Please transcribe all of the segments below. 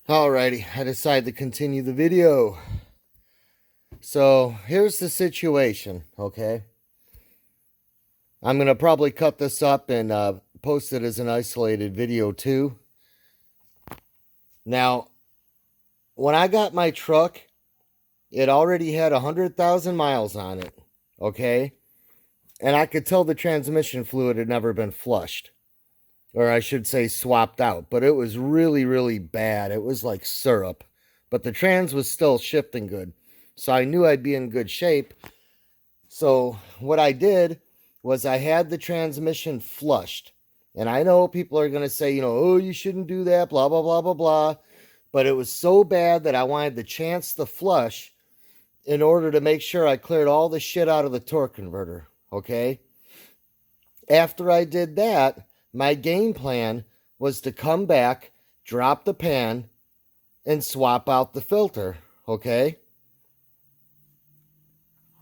Alrighty, I decided to continue the video. So here's the situation, okay? I'm going to probably cut this up and post it as an isolated video too. Now, when I got my truck, it already had 100,000 miles on it, okay? And I could tell the transmission fluid had never been flushed. Or I should say swapped out, but it was really, really bad. It was like syrup, but the trans was still shifting good. So I knew I'd be in good shape. So what I did was I had the transmission flushed. And I know people are going to say, oh, you shouldn't do that, blah, blah, blah, blah, blah. But it was so bad that I wanted the chance to flush in order to make sure I cleared all the shit out of the torque converter, okay? After I did that, my game plan was to come back, drop the pan, and swap out the filter, okay?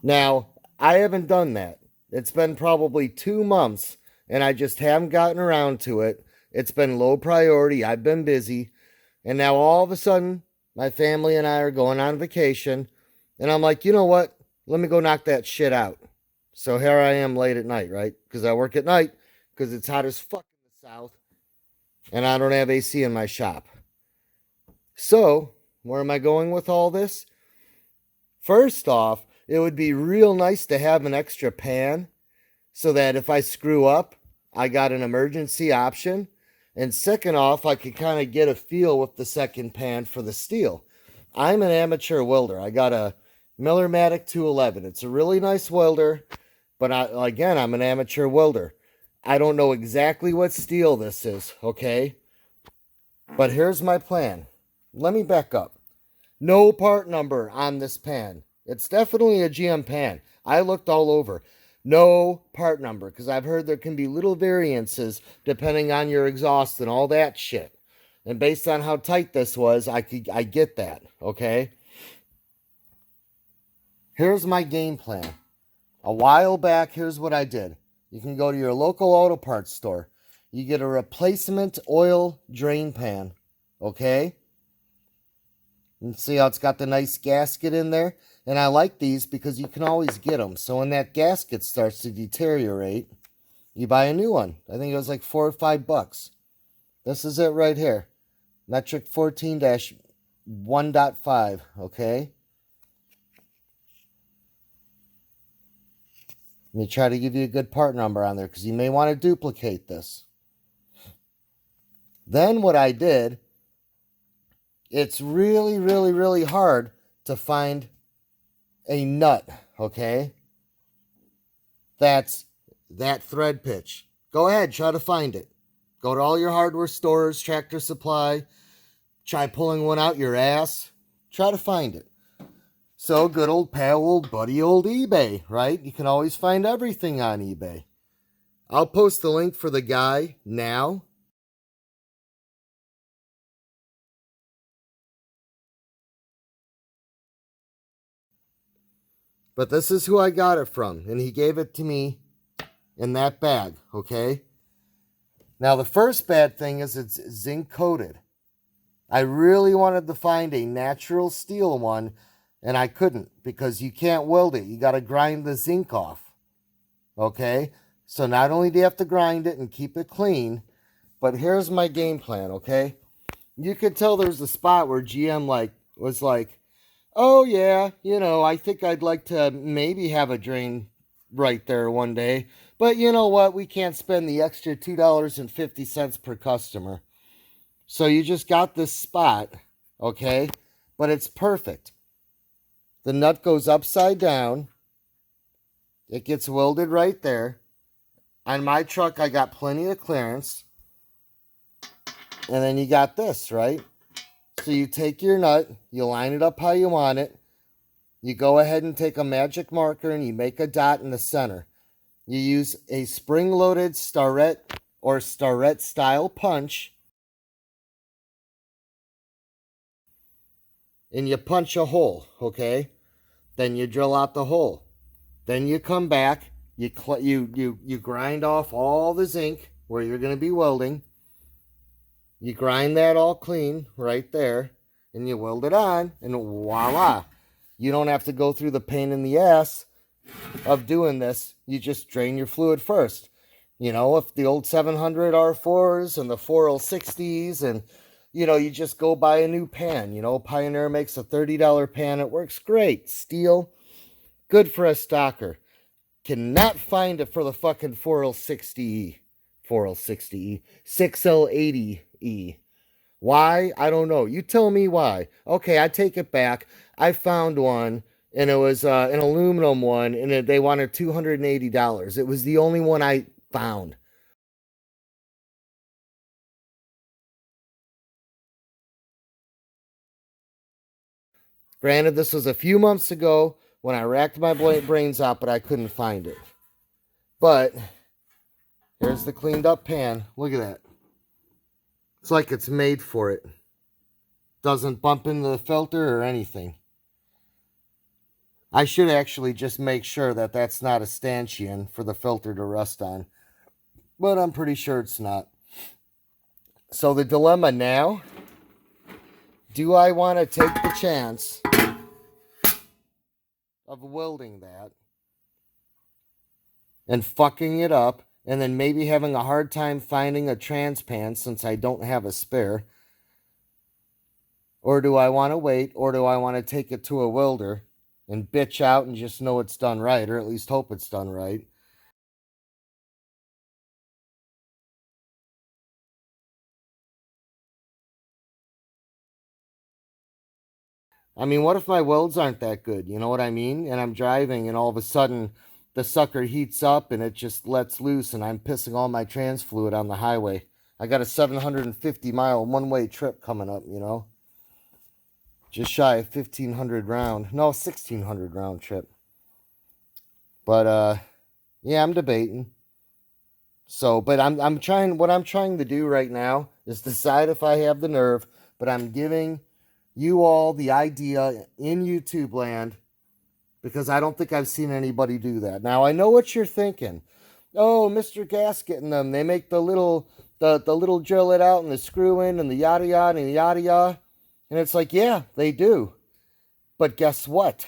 Now, I haven't done that. It's been probably 2 months, and I just haven't gotten around to it. It's been low priority. I've been busy. And now all of a sudden, my family and I are going on vacation, and I'm like, you know what? Let me go knock that shit out. So here I am late at night, right? Because I work at night, because it's hot as fuck in the south, and I don't have AC in my shop. So, where am I going with all this? First off, it would be real nice to have an extra pan so that if I screw up, I got an emergency option. And second off, I could kind of get a feel with the second pan for the steel. I'm an amateur welder. I got a Millermatic 211. It's a really nice welder, but I'm an amateur welder. I don't know exactly what steel this is, okay? But here's my plan. Let me back up. No part number on this pan. It's definitely a GM pan. I looked all over. No part number, because I've heard there can be little variances depending on your exhaust and all that shit. And based on how tight this was, I get that, okay? Here's my game plan. A while back, here's what I did. You can go to your local auto parts store. You get a replacement oil drain pan, okay? And see how it's got the nice gasket in there? And I like these because you can always get them. So when that gasket starts to deteriorate, you buy a new one. I think it was like $4 or $5. This is it right here. Metric 14-1.5, okay? Let me try to give you a good part number on there because you may want to duplicate this. Then what I did, it's really, really, really hard to find a nut, okay? That's that thread pitch. Go ahead, try to find it. Go to all your hardware stores, Tractor Supply. Try pulling one out your ass. Try to find it. So good old pal, old buddy, old eBay, right? You can always find everything on eBay. I'll post the link for the guy now. But this is who I got it from, and he gave it to me in that bag, okay? Now, the first bad thing is it's zinc coated. I really wanted to find a natural steel one, and I couldn't because you can't weld it. You got to grind the zinc off, okay? So not only do you have to grind it and keep it clean, but here's my game plan, okay? You could tell there's a spot where GM was like, oh, yeah, I think I'd like to maybe have a drain right there one day. But you know what? We can't spend the extra $2.50 per customer. So you just got this spot, okay? But it's perfect. The nut goes upside down. It gets welded right there. On my truck, I got plenty of clearance. And then you got this, right? So you take your nut, you line it up how you want it. You go ahead and take a magic marker and you make a dot in the center. You use a spring-loaded starrette or starrette style punch. And you punch a hole, okay? Then you drill out the hole. Then you come back, you grind off all the zinc where you're going to be welding. You grind that all clean right there, and you weld it on, and voila. You don't have to go through the pain in the ass of doing this. You just drain your fluid first. You know, if the old 700 R4s and the 4L60s, and, you know, you just go buy a new pan. You know, Pioneer makes a $30 pan. It works great. Steel, good for a stocker. Cannot find it for the fucking 4L60E. 4L60E. 6L80E. Why? I don't know. You tell me why. Okay, I take it back. I found one, and it was an aluminum one, and they wanted $280. It was the only one I found. Granted, this was a few months ago when I racked my brains out, but I couldn't find it. But here's the cleaned up pan. Look at that. It's like it's made for it. Doesn't bump into the filter or anything. I should actually just make sure that that's not a stanchion for the filter to rust on. But I'm pretty sure it's not. So the dilemma now, do I want to take the chance of welding that and fucking it up, and then maybe having a hard time finding a trans pan since I don't have a spare? Or do I want to wait, or do I want to take it to a welder and bitch out and just know it's done right, or at least hope it's done right? I mean, what if my welds aren't that good? You know what I mean? And I'm driving, and all of a sudden the sucker heats up and it just lets loose, and I'm pissing all my trans fluid on the highway. I got a 750-mile one-way trip coming up, you know? Just shy of 1,500 round. No, 1,600 round trip. But, yeah, I'm debating. So, but I'm trying, what I'm trying to do right now is decide if I have the nerve, but I'm giving you all the idea in YouTube land because I don't think I've seen anybody do that. Now, I know what you're thinking. Oh, Mr. Gasket and them, they make the little drill it out and the screw in and the yada yada and yada yada. And it's like, yeah, they do. But guess what?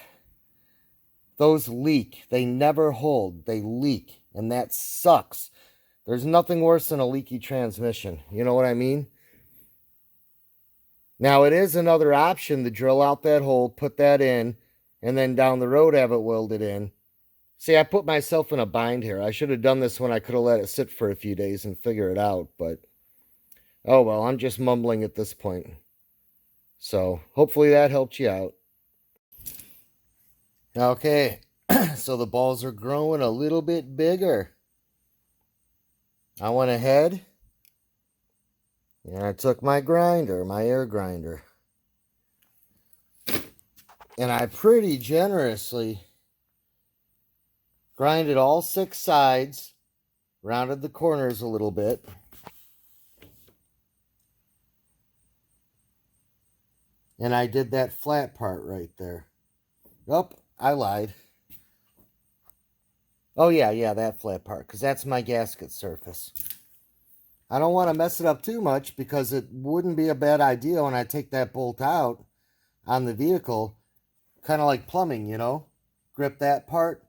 Those leak. They never hold. They leak. And that sucks. There's nothing worse than a leaky transmission. You know what I mean? Now, it is another option to drill out that hole, put that in, and then down the road have it welded in. See, I put myself in a bind here. I should have done this when I could have let it sit for a few days and figure it out. But, oh well, I'm just mumbling at this point. So, hopefully that helped you out. Okay, so the balls are growing a little bit bigger. I went ahead and I took my grinder, my air grinder, and I pretty generously grinded all 6 sides, rounded the corners a little bit, and I did that flat part right there. Nope, I lied. Oh, yeah, that flat part, because that's my gasket surface. I don't want to mess it up too much because it wouldn't be a bad idea when I take that bolt out on the vehicle, kind of like plumbing, you know? Grip that part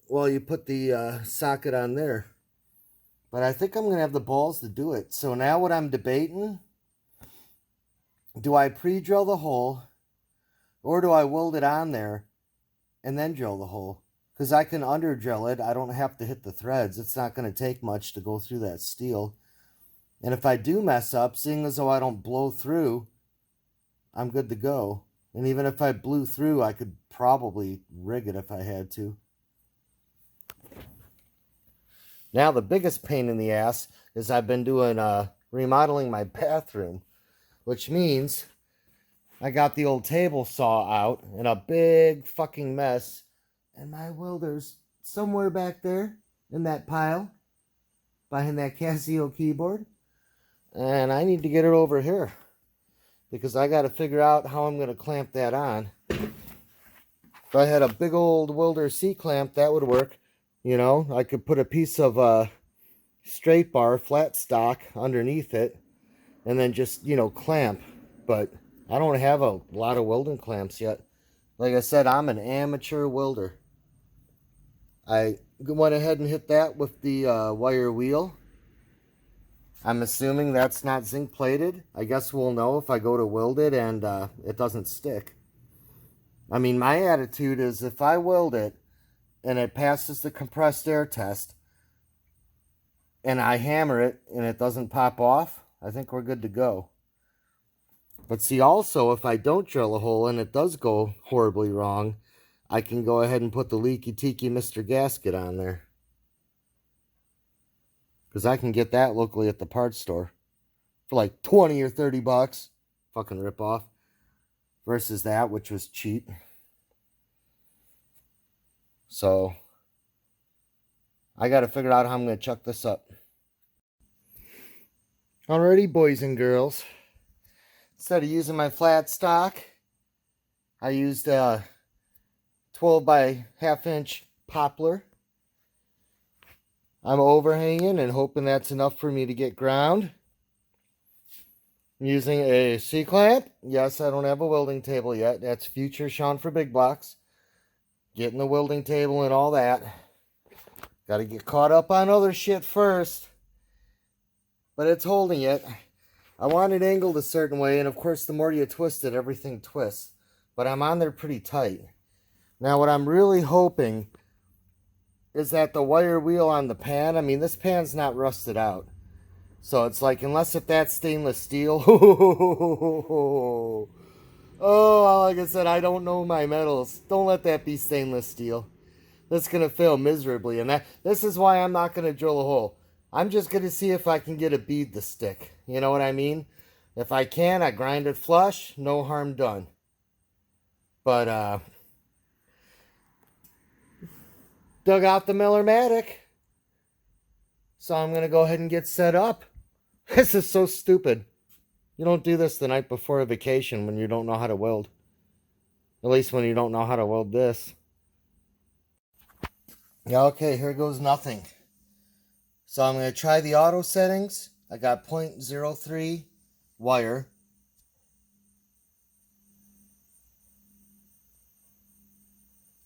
while you put the socket on there. But I think I'm going to have the balls to do it. So now what I'm debating, do I pre-drill the hole or do I weld it on there and then drill the hole? Because I can under-drill it. I don't have to hit the threads. It's not going to take much to go through that steel. And if I do mess up, seeing as though I don't blow through, I'm good to go. And even if I blew through, I could probably rig it if I had to. Now, the biggest pain in the ass is I've been doing remodeling my bathroom, which means I got the old table saw out in a big fucking mess. And my welder's somewhere back there in that pile behind that Casio keyboard. And I need to get it over here because I got to figure out how I'm going to clamp that on. If I had a big old welder C-clamp, that would work. You know, I could put a piece of straight bar, flat stock underneath it and then just, you know, clamp. But I don't have a lot of welding clamps yet. Like I said, I'm an amateur welder. I went ahead and hit that with the wire wheel. I'm assuming that's not zinc plated. I guess we'll know if I go to weld it and it doesn't stick. I mean, my attitude is if I weld it and it passes the compressed air test and I hammer it and it doesn't pop off, I think we're good to go. But see, also, if I don't drill a hole and it does go horribly wrong, I can go ahead and put the Leaky Tiki Mr. Gasket on there. Because I can get that locally at the parts store for like 20 or 30 bucks. Fucking ripoff. Versus that, which was cheap. So, I got to figure out how I'm going to chuck this up. Alrighty, boys and girls. Instead of using my flat stock, I used a 12 by ½ inch poplar. I'm overhanging and hoping that's enough for me to get ground. I'm using a C-clamp. Yes, I don't have a welding table yet. That's future Shaun4BigBlocks. Getting the welding table and all that. Got to get caught up on other shit first. But it's holding it. I want it angled a certain way, and of course the more you twist it, everything twists. But I'm on there pretty tight. Now what I'm really hoping is that the wire wheel on the pan, I mean this pan's not rusted out. So it's like, unless if that's stainless steel. Oh, like I said, I don't know my metals. Don't let that be stainless steel. That's going to fail miserably. And this is why I'm not going to drill a hole. I'm just going to see if I can get a bead to stick. You know what I mean? If I can, I grind it flush. No harm done. But, dug out the Miller-Matic. So I'm going to go ahead and get set up. This is so stupid. You don't do this the night before a vacation when you don't know how to weld. At least when you don't know how to weld this. Yeah, okay, here goes nothing. So I'm going to try the auto settings. I got 0.03 wire.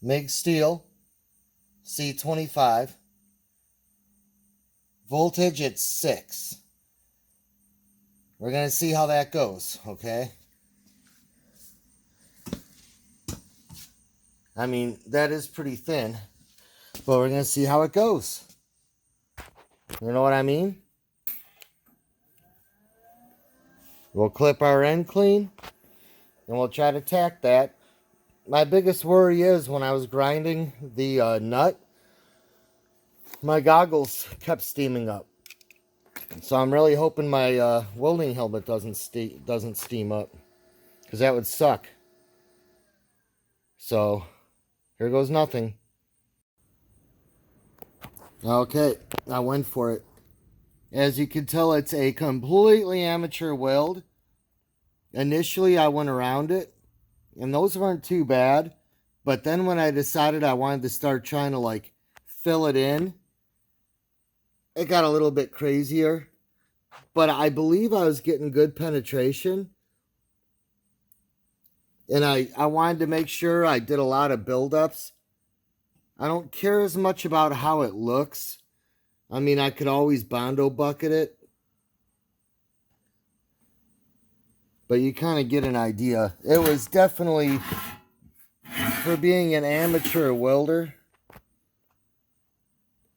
MIG steel. C25. Voltage at 6. We're going to see how that goes, okay? I mean, that is pretty thin. But we're going to see how it goes. You know what I mean? We'll clip our end clean. And we'll try to tack that. My biggest worry is when I was grinding the nut, my goggles kept steaming up. So I'm really hoping my welding helmet doesn't steam up. Because that would suck. So, here goes nothing. Okay, I went for it. As you can tell, it's a completely amateur weld. Initially, I went around it. And those weren't too bad. But then when I decided I wanted to start trying to like fill it in, it got a little bit crazier. But I believe I was getting good penetration. And I wanted to make sure I did a lot of buildups. I don't care as much about how it looks. I mean, I could always Bondo bucket it. But you kind of get an idea. It was definitely, for being an amateur welder,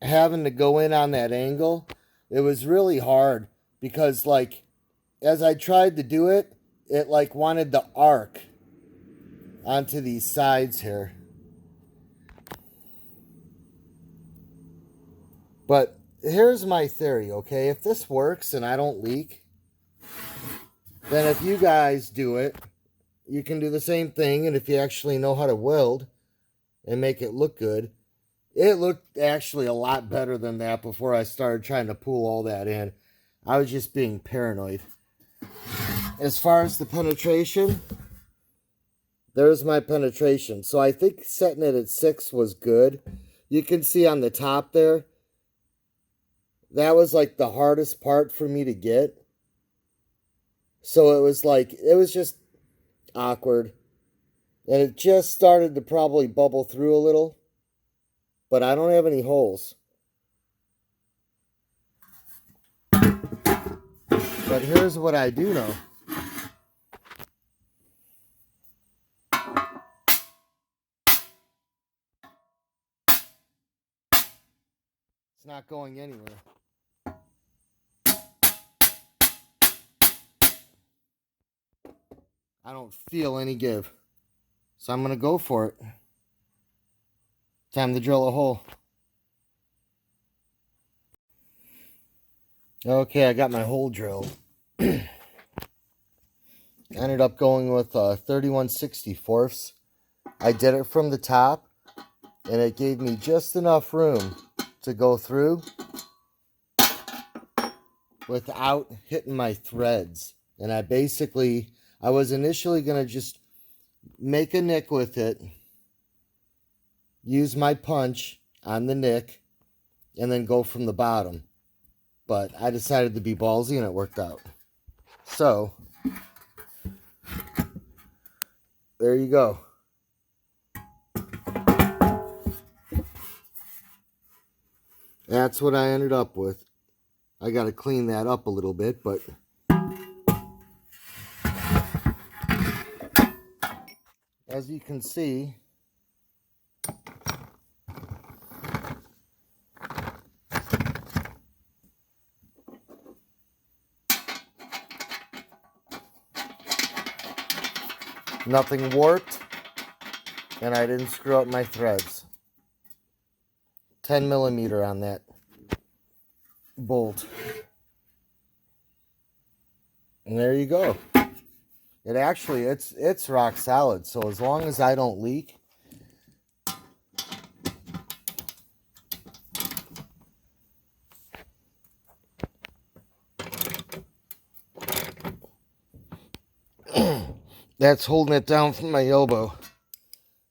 having to go in on that angle, it was really hard. Because, like, as I tried to do it, it, like, wanted to arc onto these sides here. But here's my theory, okay? If this works and I don't leak, then if you guys do it, you can do the same thing. And if you actually know how to weld and make it look good, it looked actually a lot better than that before I started trying to pull all that in. I was just being paranoid. As far as the penetration, there's my penetration. So I think setting it at 6 was good. You can see on the top there, that was like the hardest part for me to get. So it was just awkward. And it just started to probably bubble through a little. But I don't have any holes. But here's what I do know. It's not going anywhere. I don't feel any give. So I'm going to go for it. Time to drill a hole. Okay, I got my hole drilled. I ended up going with 31/64. I did it from the top, and it gave me just enough room to go through without hitting my threads. And I was initially going to just make a nick with it, use my punch on the nick, and then go from the bottom. But I decided to be ballsy, and it worked out. So, there you go. That's what I ended up with. I got to clean that up a little bit, but as you can see, nothing warped, and I didn't screw up my threads. 10 millimeter on that bolt. And there you go. It actually, it's rock solid. So as long as I don't leak, that's holding it down from my elbow.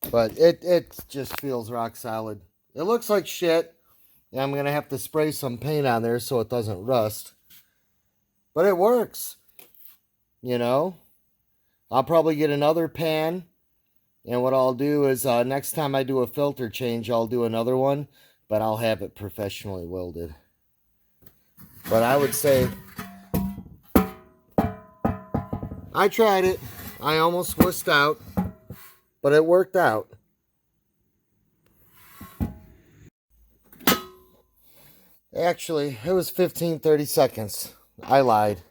But it just feels rock solid. It looks like shit. And I'm going to have to spray some paint on there so it doesn't rust. But it works. You know? I'll probably get another pan. And what I'll do is next time I do a filter change, I'll do another one. But I'll have it professionally welded. But I would say I tried it. I almost wussed out. But it worked out. Actually, it was 15-30 seconds. I lied.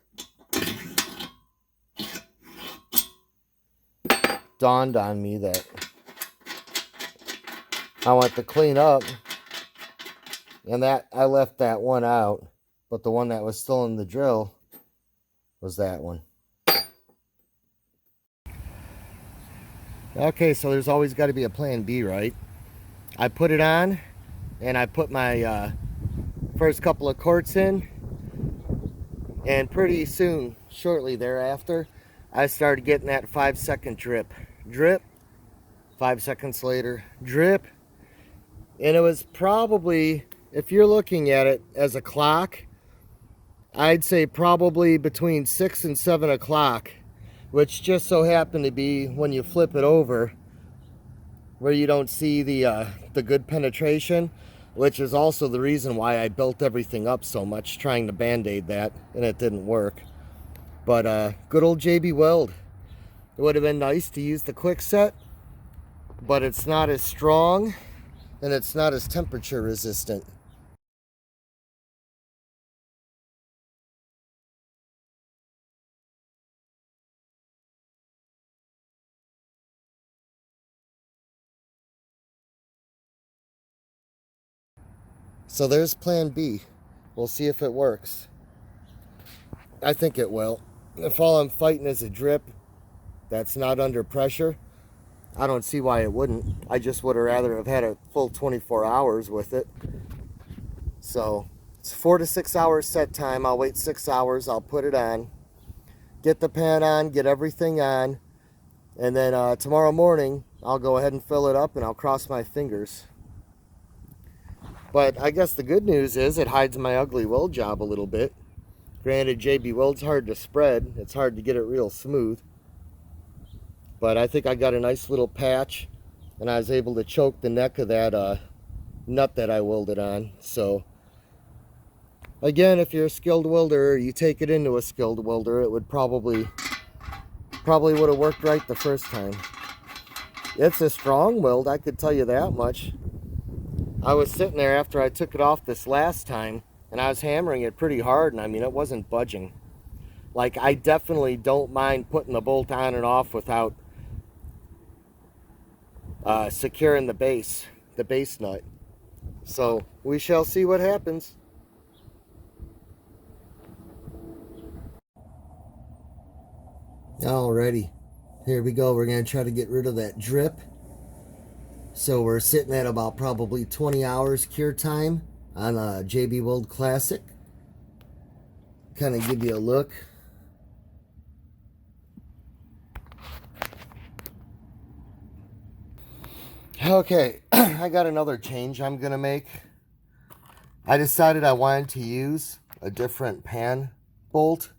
Dawned on me that I went to clean up, and that I left that one out, but the one that was still in the drill was that one. Okay, so there's always got to be a plan B, right? I put it on, and I put my first couple of quarts in, and pretty soon, shortly thereafter, I started getting that 5-second drip. 5 seconds later, drip. And it was probably, if you're looking at it as a clock, I'd say probably between 6 and 7 o'clock, which just so happened to be when you flip it over, where you don't see the good penetration, which is also the reason why I built everything up so much, trying to band-aid that, and it didn't work. But good old JB Weld. It would have been nice to use the quick set, but it's not as strong, and it's not as temperature resistant. So there's plan B. We'll see if it works. I think it will. If all I'm fighting is a drip that's not under pressure, I don't see why it wouldn't. I just would have rather have had a full 24 hours with it. So it's 4 to 6 hours set time. I'll wait 6 hours. I'll put it on, get the pan on, get everything on, and then tomorrow morning I'll go ahead and fill it up, and I'll cross my fingers. But I guess the good news is it hides my ugly weld job a little bit. Granted, JB Weld's hard to spread. It's hard to get it real smooth. But I think I got a nice little patch, and I was able to choke the neck of that nut that I welded on. So again, if you're a skilled welder, or you take it into a skilled welder, it would probably would have worked right the first time. It's a strong weld, I could tell you that much. I was sitting there after I took it off this last time, and I was hammering it pretty hard, and I mean, it wasn't budging. Like, I definitely don't mind putting the bolt on and off without securing the base nut. So we shall see what happens. Alrighty, here we go. We're going to try to get rid of that drip. So we're sitting at about probably 20 hours cure time on a JB Weld Classic. Kind of give you a look. Okay, I got another change I'm going to make. I decided I wanted to use a different pan bolt.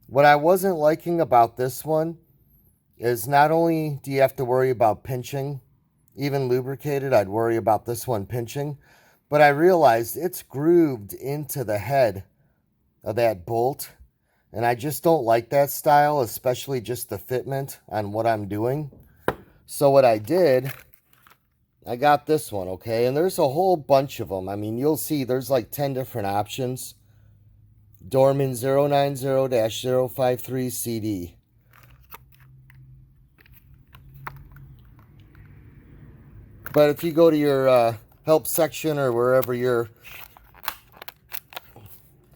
What I wasn't liking about this one is not only do you have to worry about pinching, even lubricated, I'd worry about this one pinching, but I realized it's grooved into the head of that bolt, and I just don't like that style, especially just the fitment on what I'm doing. So what I did, I got this one, okay, and there's a whole bunch of them. I mean, you'll see there's like 10 different options. Dorman 090-053 CD. But if you go to your help section or wherever your,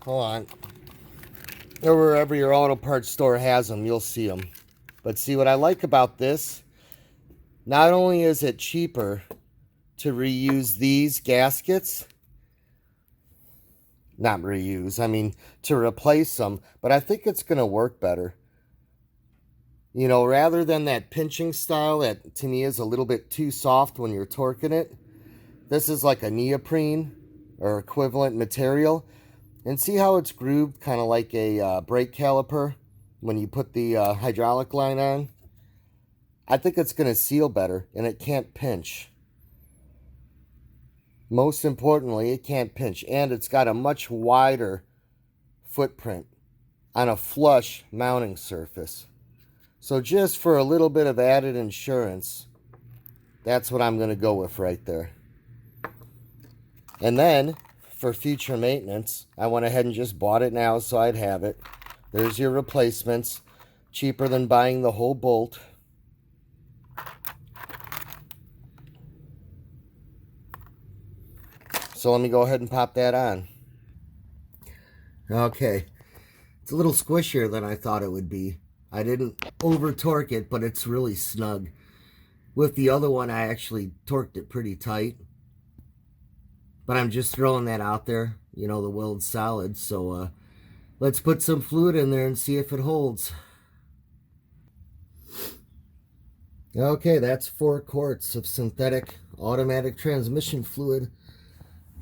or wherever your auto parts store has them, you'll see them. But see, what I like about this, not only is it cheaper to reuse these gaskets, not reuse, I mean to replace them, but I think it's going to work better. You know, rather than that pinching style that to me is a little bit too soft when you're torquing it, this is like a neoprene or equivalent material. And see how it's grooved kind of like a brake caliper when you put the hydraulic line on? I think it's going to seal better, and it can't pinch. Most importantly, it can't pinch, and it's got a much wider footprint on a flush mounting surface. So just for a little bit of added insurance, that's what I'm going to go with right there. And then, for future maintenance, I went ahead and just bought it now so I'd have it. There's your replacements, cheaper than buying the whole bolt. So let me go ahead and pop that on. Okay, it's a little squishier than I thought it would be. I didn't over torque it, but it's really snug. With the other one, I actually torqued it pretty tight. But I'm just throwing that out there. You know, the weld's solid. So let's put some fluid in there and see if it holds. Okay, that's 4 quarts of synthetic automatic transmission fluid.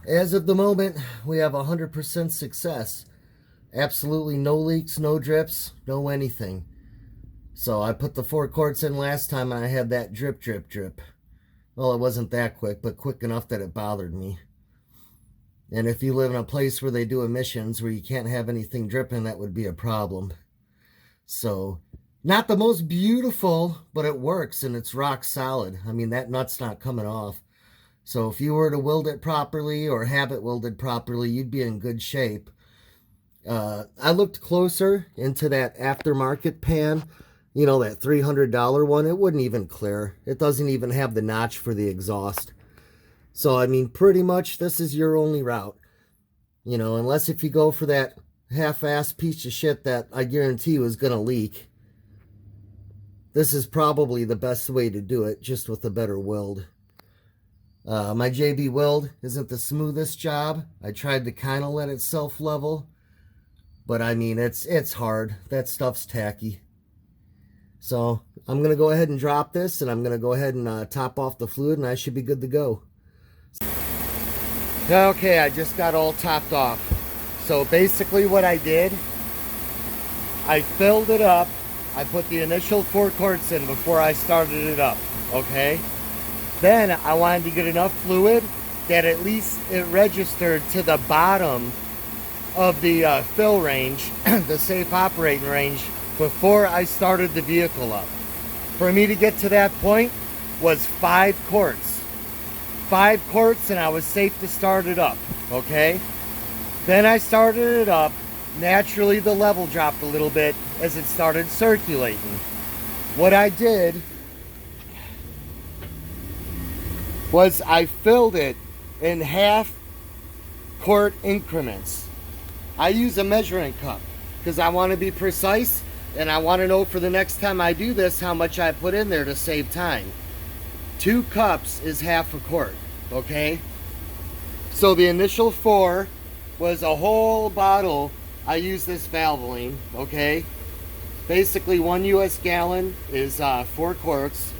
As of the moment, we have 100% success. Absolutely no leaks, no drips, no anything. So I put the 4 quarts in last time and I had that drip, drip, drip. Well, it wasn't that quick, but quick enough that it bothered me. And if you live in a place where they do emissions where you can't have anything dripping, that would be a problem. So, not the most beautiful, but it works and it's rock solid. I mean, that nut's not coming off. So if you were to weld it properly or have it welded properly, you'd be in good shape. I looked closer into that aftermarket pan, you know, that $300 one. It wouldn't even clear. It doesn't even have the notch for the exhaust. So, I mean, pretty much this is your only route. You know, unless if you go for that half-assed piece of shit that I guarantee you is going to leak. This is probably the best way to do it, just with a better weld. My JB Weld isn't the smoothest job. I tried to kind of let it self-level. But I mean, it's hard. That stuff's tacky. So I'm going to go ahead and drop this, and I'm going to go ahead and top off the fluid, and I should be good to go. Okay, I just got all topped off. So basically what I did, I filled it up. I put the initial 4 quarts in before I started it up, okay? Then I wanted to get enough fluid that at least it registered to the bottom of the fill range, the safe operating range, before I started the vehicle up. For me to get to that point was 5 quarts. 5 quarts and I was safe to start it up, okay? Then I started it up. Naturally, the level dropped a little bit as it started circulating. What I did was I filled it in half quart increments. I use a measuring cup because I want to be precise and I want to know for the next time I do this how much I put in there to save time. 2 cups is half a quart, okay? So the initial 4 was a whole bottle. I use this Valvoline, okay? Basically 1 US gallon is 4 quarts.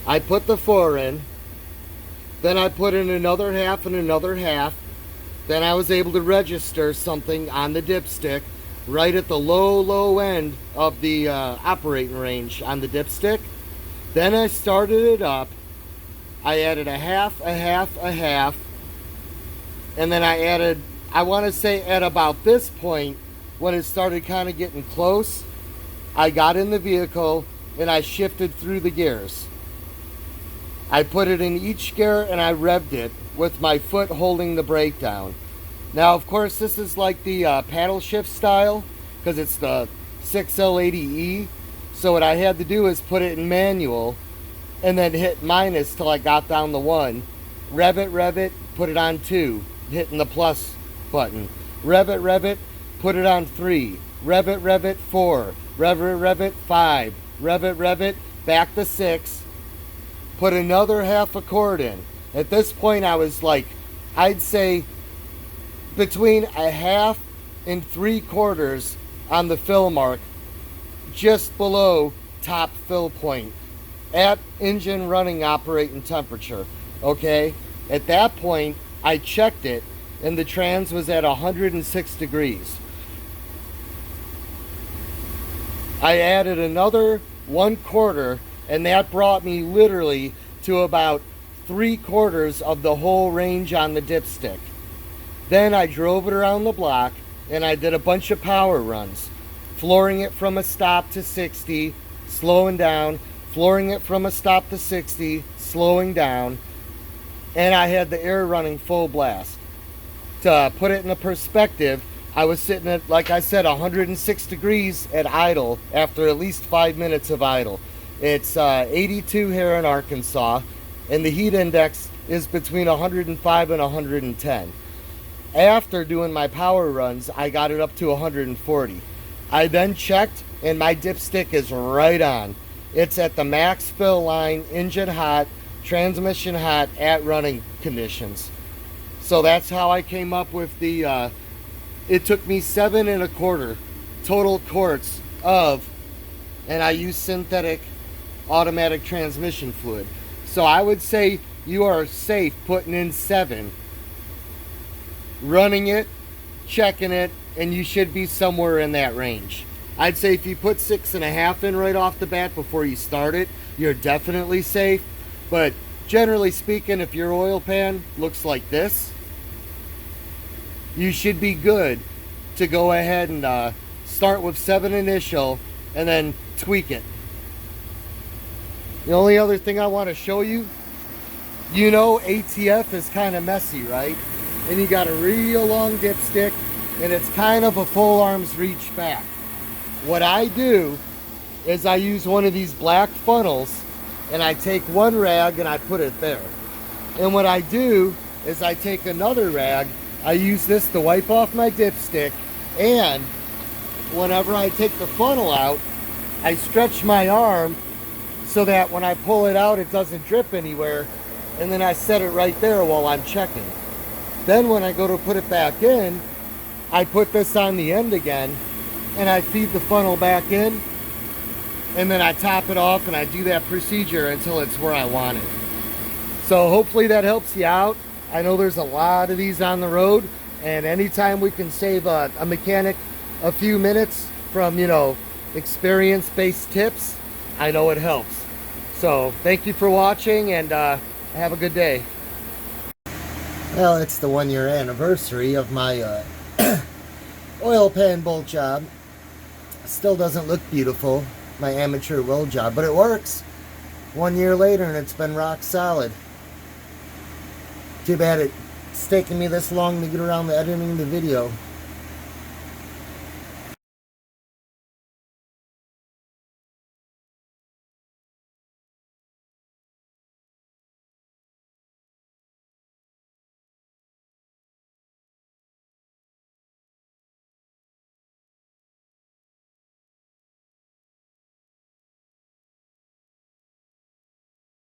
I put the 4 in. Then I put in another half and another half. Then I was able to register something on the dipstick right at the low end of the operating range on the dipstick. Then I started it up. I added a half, and then I added, I want to say at about this point, when it started kind of getting close, I got in the vehicle and I shifted through the gears. I put it in each gear and I revved it with my foot holding the brake down. Now, of course, this is like the paddle shift style because it's the 6L80E. So what I had to do is put it in manual and then hit minus till I got down to 1. Rev it, put it on 2, hitting the plus button. Rev it, put it on 3. Rev it, 4. Rev it, 5. Rev it, back to 6. Put another half a quart in. At this point, I was like, I'd say between a half and 3/4 on the fill mark, just below top fill point at engine running operating temperature. Okay, at that point, I checked it and the trans was at 106 degrees. I added another 1/4 and that brought me literally to about 3/4 of the whole range on the dipstick. Then I drove it around the block and I did a bunch of power runs, flooring it from a stop to 60, slowing down, flooring it from a stop to 60, slowing down, and I had the air running full blast. To put it in a perspective, I was sitting at, like I said, 106 degrees at idle after at least 5 minutes of idle. It's 82 here in Arkansas, and the heat index is between 105 and 110. After doing my power runs, I got it up to 140. I then checked, and my dipstick is right on. It's at the max fill line, engine hot, transmission hot, at running conditions. So that's how I came up with the, it took me 7 1/4 total quarts of, and I use synthetic automatic transmission fluid. So I would say you are safe putting in 7, running it, checking it, and you should be somewhere in that range. I'd say if you put 6.5 in right off the bat before you start it, you're definitely safe. But generally speaking, if your oil pan looks like this, you should be good to go ahead and start with 7 initial and then tweak it. The only other thing I want to show you, you know ATF is kind of messy, right? And you got a real long dipstick and it's kind of a full arm's reach back. What I do is I use one of these black funnels and I take one rag and I put it there. And what I do is I take another rag, I use this to wipe off my dipstick, and whenever I take the funnel out, I stretch my arm so that when I pull it out, it doesn't drip anywhere, and then I set it right there while I'm checking. Then when I go to put it back in, I put this on the end again, and I feed the funnel back in, and then I top it off, and I do that procedure until it's where I want it. So hopefully that helps you out. I know there's a lot of these on the road, And anytime we can save a mechanic a few minutes from, you know, experience-based tips, I know it helps. So thank you for watching, and have a good day. Well, it's the 1-year anniversary of my oil pan bolt job. Still doesn't look beautiful, my amateur weld job, but it works. 1 year later and it's been rock solid. Too bad it's taken me this long to get around to editing the video.